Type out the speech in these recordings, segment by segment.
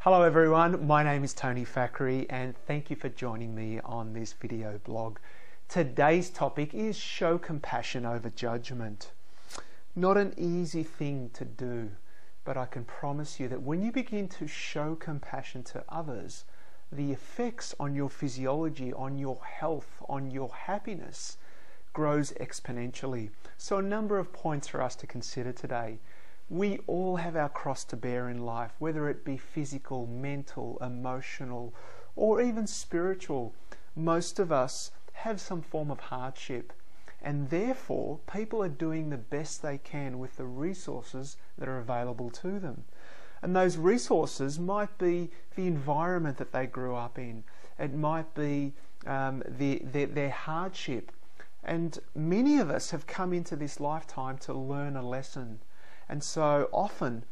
Hello everyone, my name is Tony Fackery and thank you for joining me on this video blog. Today's topic is show compassion over judgment. Not an easy thing to do, but I can promise you that when you begin to show compassion to others, the effects on your physiology, on your health, on your happiness grows exponentially. So a number of points for us to consider today. We all have our cross to bear in life, whether it be physical, mental, emotional, or even spiritual. Most of us have some form of hardship, and therefore people are doing the best they can with the resources that are available to them. And those resources might be the environment that they grew up in. It might be their hardship. And many of us have come into this lifetime to learn a lesson. And so often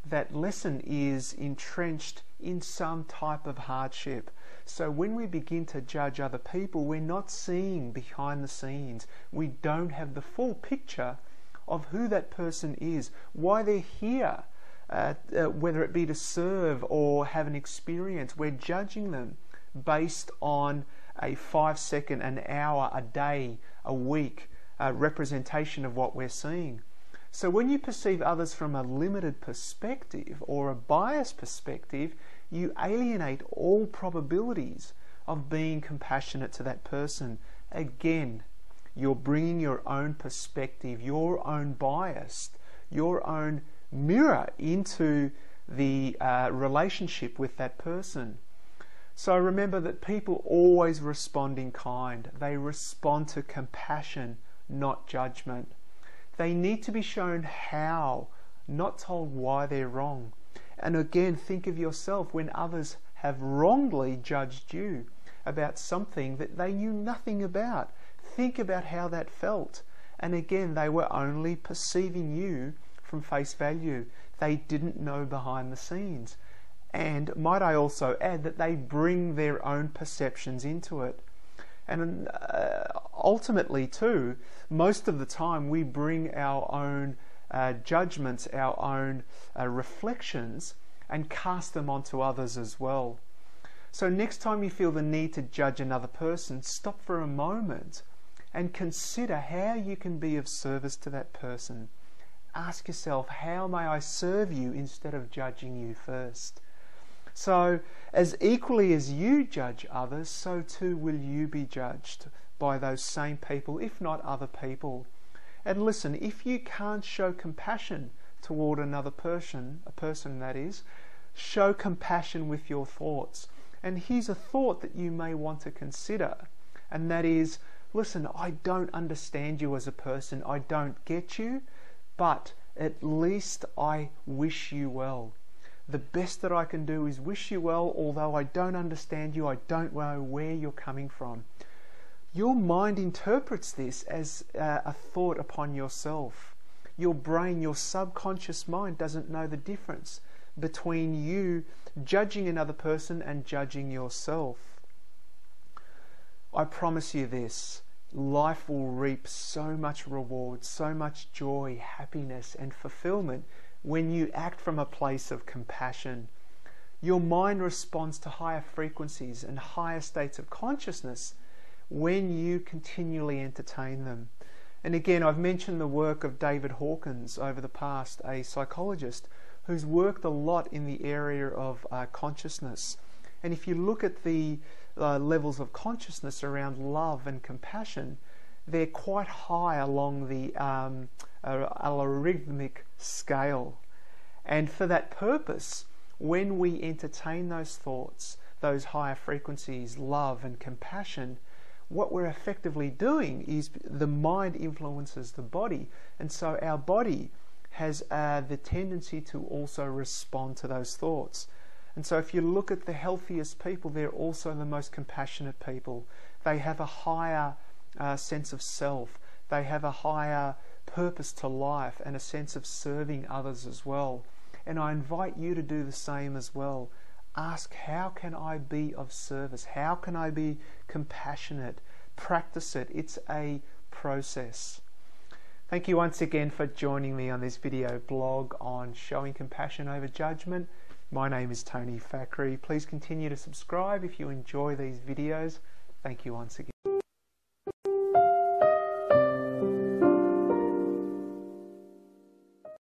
that lesson is entrenched in some type of hardship. So when we begin to judge other people, we're not seeing behind the scenes. We don't have the full picture of who that person is, why they're here, whether it be to serve or have an experience. We're judging them based on a 5-second, an hour, a day, a week representation of what we're seeing. So when you perceive others from a limited perspective or a biased perspective, you alienate all probabilities of being compassionate to that person. Again, you're bringing your own perspective, your own bias, your own mirror into the relationship with that person. So remember that people always respond in kind. They respond to compassion, not judgment. They need to be shown how, not told why they're wrong. And again, think of yourself when others have wrongly judged you about something that they knew nothing about. Think about how that felt. And again, they were only perceiving you from face value. They didn't know behind the scenes. And might I also add that they bring their own perceptions into it. And ultimately too, most of the time we bring our own judgments, our own reflections, and cast them onto others as well. So next time you feel the need to judge another person, stop for a moment and consider how you can be of service to that person. Ask yourself, how may I serve you instead of judging you first? So, as equally as you judge others, so too will you be judged by those same people, if not other people. And listen, if you can't show compassion toward another person, a person that is, show compassion with your thoughts. And here's a thought that you may want to consider, and that is, listen, I don't understand you as a person, I don't get you, but at least I wish you well. The best that I can do is wish you well, although I don't understand you, I don't know where you're coming from. Your mind interprets this as a thought upon yourself. Your brain, your subconscious mind doesn't know the difference between you judging another person and judging yourself. I promise you this, life will reap so much reward, so much joy, happiness and fulfillment when you act from a place of compassion. Your mind responds to higher frequencies and higher states of consciousness when you continually entertain them. And again, I've mentioned the work of David Hawkins over the past, a psychologist who's worked a lot in the area of consciousness. And if you look at the levels of consciousness around love and compassion, they're quite high along the algorithmic scale. And for that purpose, when we entertain those thoughts, those higher frequencies, love and compassion, what we're effectively doing is the mind influences the body, and so our body has the tendency to also respond to those thoughts. And so if you look at the healthiest people, they're also the most compassionate people. They have a higher sense of self. They have a higher purpose to life and a sense of serving others as well. And I invite you to do the same as well. Ask, how can I be of service? How can I be compassionate? Practice it. It's a process. Thank you once again for joining me on this video blog on showing compassion over judgment. My name is Tony Fackery. Please continue to subscribe if you enjoy these videos. Thank you once again.